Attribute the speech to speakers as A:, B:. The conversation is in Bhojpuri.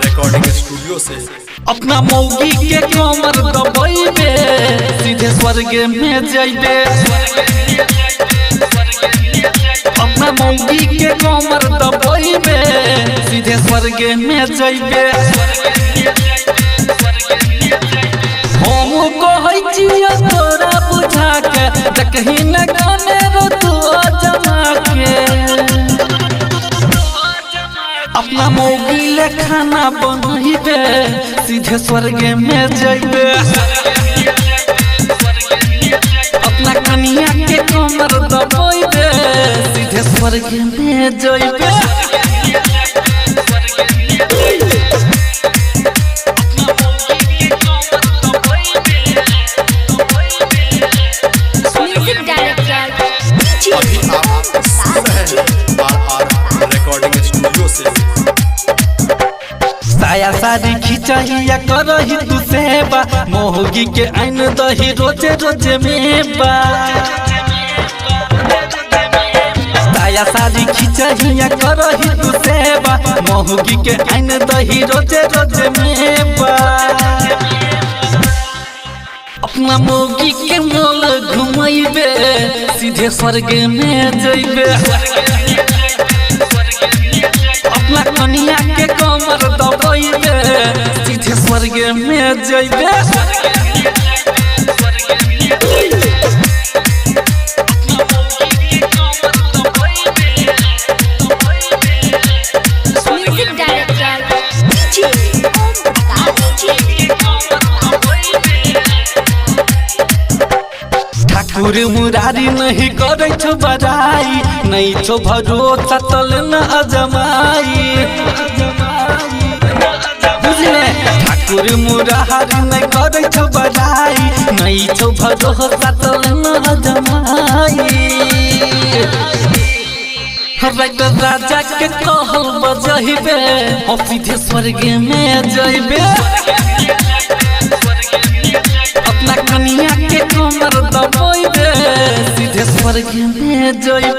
A: रिकॉर्डिंग स्टूडियो से
B: अपना मौगी के कमर दबैबे सीधे स्वर्ग में जइबे। अपना मौगी के कमर दबैबे सीधे स्वर्ग में जइबे। हम कहै छियै तोरा बुझा के देखही न गाने रो तू जमा के। अपना मौगी ले खाना बनइबे सीधे स्वर्ग में जइबे। अपना कनिया के कमर दबैबे सीधे स्वर्ग में जइबे।
A: रिकॉर्डिंग स्टूडियो से
B: साया साड़ी खिंचहिया करही तू सेवा मोहगी के आइन दही रोजे रोजे मेवा। साया साड़ी खिंचहिया करही तू सेवा मोहगी के आइन दही रोजे रोजे मेवा। अपना मोगी के मोल घुमैबे सीधे स्वर्ग में जइबे। अपना कनिया के कमर दबैबे सीधे स्वर्ग में जइबे। ठाकुर मुरारी नहीं करे छो बड़ाई नहीं छो भरोसा तल न अजमाई। बुझले ठाकुर मुरारी नहीं करे छो बड़ाई नहीं छो भरोसा तल न अजमाई। राजा के कहल बजहिबे और सीधे स्वर्ग में जइबे। अपना कनिया के कमर दबैबे सीधे स्वर्ग में जइबे।